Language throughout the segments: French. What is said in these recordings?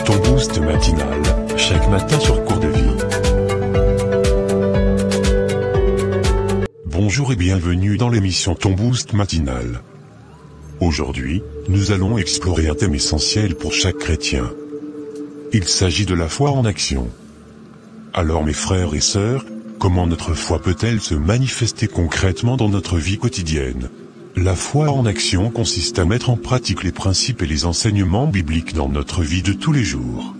ton boost matinal, chaque matin sur Cours de Vie. Bonjour et bienvenue dans l'émission Ton boost matinal. Aujourd'hui, nous allons explorer un thème essentiel pour chaque chrétien. Il s'agit de la foi en action. Alors mes frères et sœurs, comment notre foi peut-elle se manifester concrètement dans notre vie quotidienne ? La foi en action consiste à mettre en pratique les principes et les enseignements bibliques dans notre vie de tous les jours.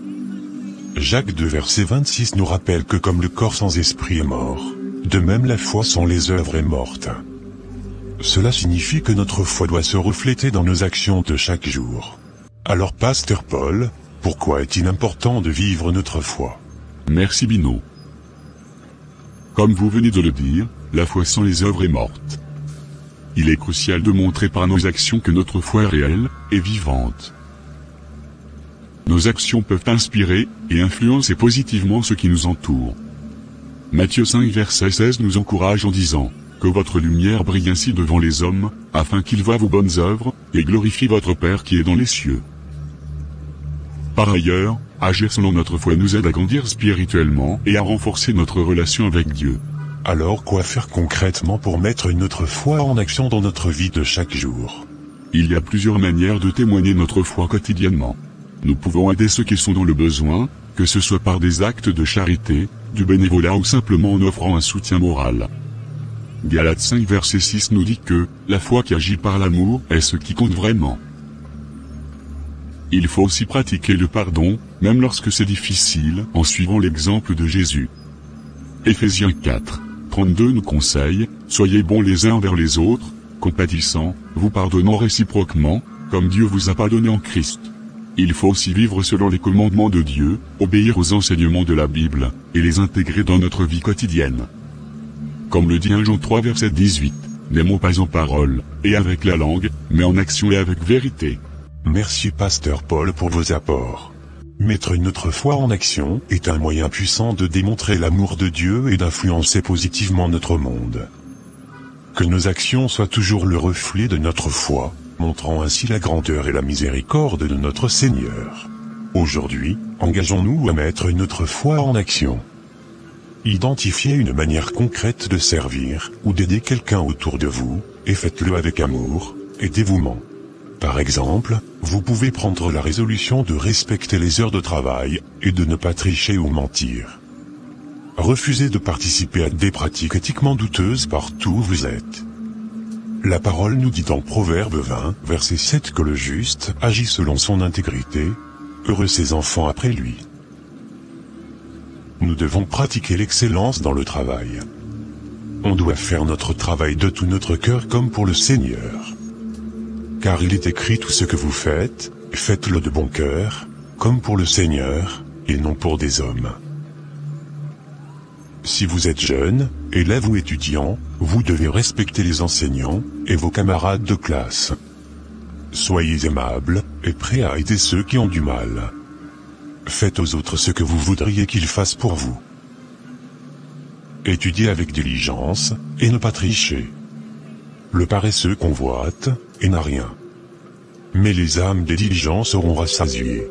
Jacques 2 verset 26 nous rappelle que comme le corps sans esprit est mort, de même la foi sans les œuvres est morte. Cela signifie que notre foi doit se refléter dans nos actions de chaque jour. Alors Pasteur Paul, pourquoi est-il important de vivre notre foi ? Merci Bino. Comme vous venez de le dire, la foi sans les œuvres est morte. Il est crucial de montrer par nos actions que notre foi est réelle et vivante. Nos actions peuvent inspirer et influencer positivement ceux qui nous entourent. Matthieu 5 verset 16 nous encourage en disant « Que votre lumière brille ainsi devant les hommes, afin qu'ils voient vos bonnes œuvres, et glorifient votre Père qui est dans les cieux. » Par ailleurs, agir selon notre foi nous aide à grandir spirituellement et à renforcer notre relation avec Dieu. Alors quoi faire concrètement pour mettre notre foi en action dans notre vie de chaque jour ? Il y a plusieurs manières de témoigner notre foi quotidiennement. Nous pouvons aider ceux qui sont dans le besoin, que ce soit par des actes de charité, du bénévolat ou simplement en offrant un soutien moral. Galates 5 verset 6 nous dit que « La foi qui agit par l'amour est ce qui compte vraiment ». Il faut aussi pratiquer le pardon, même lorsque c'est difficile, en suivant l'exemple de Jésus. Éphésiens 4, 32 nous conseille, « Soyez bons les uns envers les autres, compatissants, vous pardonnant réciproquement, comme Dieu vous a pardonné en Christ. » Il faut aussi vivre selon les commandements de Dieu, obéir aux enseignements de la Bible, et les intégrer dans notre vie quotidienne. Comme le dit 1 Jean 3 verset 18, « N'aimons pas en parole, et avec la langue, mais en action et avec vérité. » Merci Pasteur Paul pour vos apports. Mettre notre foi en action est un moyen puissant de démontrer l'amour de Dieu et d'influencer positivement notre monde. Que nos actions soient toujours le reflet de notre foi, montrant ainsi la grandeur et la miséricorde de notre Seigneur. Aujourd'hui, engageons-nous à mettre notre foi en action. Identifiez une manière concrète de servir ou d'aider quelqu'un autour de vous, et faites-le avec amour et dévouement. Par exemple, vous pouvez prendre la résolution de respecter les heures de travail, et de ne pas tricher ou mentir. Refusez de participer à des pratiques éthiquement douteuses partout où vous êtes. La parole nous dit dans Proverbe 20, verset 7 que le juste agit selon son intégrité, heureux ses enfants après lui. Nous devons pratiquer l'excellence dans le travail. On doit faire notre travail de tout notre cœur comme pour le Seigneur. Car il est écrit tout ce que vous faites, faites-le de bon cœur, comme pour le Seigneur, et non pour des hommes. Si vous êtes jeune, élève ou étudiant, vous devez respecter les enseignants, et vos camarades de classe. Soyez aimables, et prêts à aider ceux qui ont du mal. Faites aux autres ce que vous voudriez qu'ils fassent pour vous. Étudiez avec diligence, et ne pas tricher. Le paresseux convoite, et n'a rien. Mais les âmes des diligents seront rassasiées.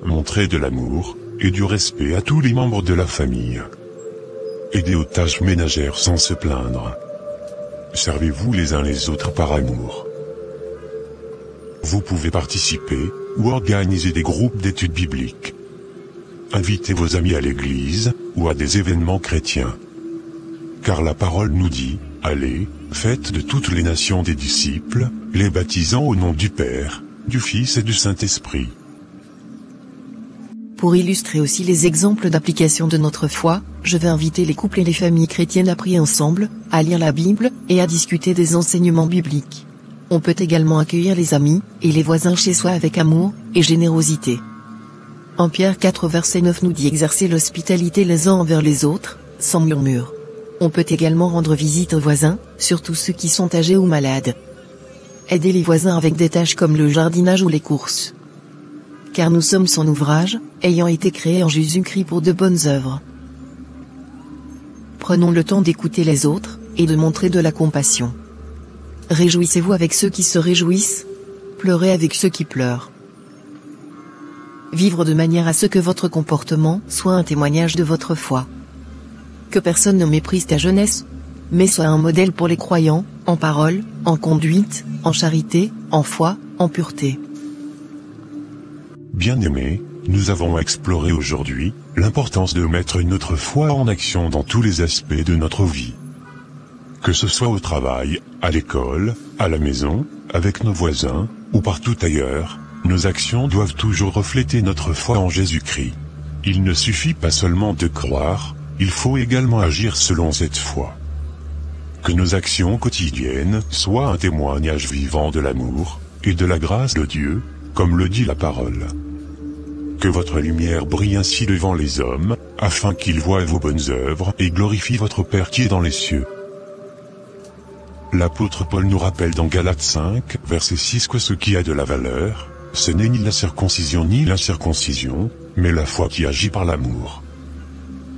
Montrez de l'amour, et du respect à tous les membres de la famille. Aidez aux tâches ménagères sans se plaindre. Servez-vous les uns les autres par amour. Vous pouvez participer, ou organiser des groupes d'études bibliques. Invitez vos amis à l'église, ou à des événements chrétiens. Car la parole nous dit, « Allez, faites de toutes les nations des disciples, les baptisant au nom du Père, du Fils et du Saint-Esprit. » Pour illustrer aussi les exemples d'application de notre foi, je vais inviter les couples et les familles chrétiennes à prier ensemble, à lire la Bible, et à discuter des enseignements bibliques. On peut également accueillir les amis, et les voisins chez soi avec amour, et générosité. En Pierre 4 verset 9 nous dit exercer l'hospitalité les uns envers les autres, sans murmure. On peut également rendre visite aux voisins, surtout ceux qui sont âgés ou malades. Aider les voisins avec des tâches comme le jardinage ou les courses. Car nous sommes son ouvrage, ayant été créés en Jésus-Christ pour de bonnes œuvres. Prenons le temps d'écouter les autres, et de montrer de la compassion. Réjouissez-vous avec ceux qui se réjouissent, pleurez avec ceux qui pleurent. Vivre de manière à ce que votre comportement soit un témoignage de votre foi. Que personne ne méprise ta jeunesse, mais sois un modèle pour les croyants, en parole, en conduite, en charité, en foi, en pureté. Bien-aimés, nous avons exploré aujourd'hui l'importance de mettre notre foi en action dans tous les aspects de notre vie. Que ce soit au travail, à l'école, à la maison, avec nos voisins, ou partout ailleurs, nos actions doivent toujours refléter notre foi en Jésus-Christ. Il ne suffit pas seulement de croire, il faut également agir selon cette foi. Que nos actions quotidiennes soient un témoignage vivant de l'amour et de la grâce de Dieu, comme le dit la parole. Que votre lumière brille ainsi devant les hommes, afin qu'ils voient vos bonnes œuvres et glorifient votre Père qui est dans les cieux. L'apôtre Paul nous rappelle dans Galates 5, verset 6 que ce qui a de la valeur, ce n'est ni la circoncision ni l'incirconcision, mais la foi qui agit par l'amour.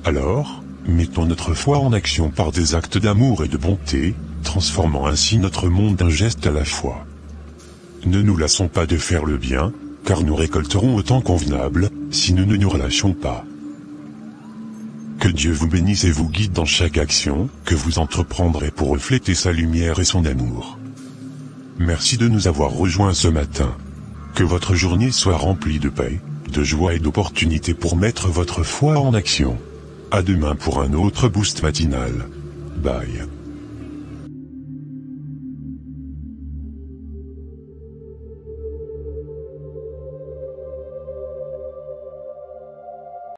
Alors, mettons notre foi en action par des actes d'amour et de bonté, transformant ainsi notre monde d'un geste à la fois. Ne nous lassons pas de faire le bien, car nous récolterons au temps convenable, si nous ne nous relâchons pas. Que Dieu vous bénisse et vous guide dans chaque action que vous entreprendrez pour refléter sa lumière et son amour. Merci de nous avoir rejoints ce matin. Que votre journée soit remplie de paix, de joie et d'opportunités pour mettre votre foi en action. À demain pour un autre boost matinal. Bye.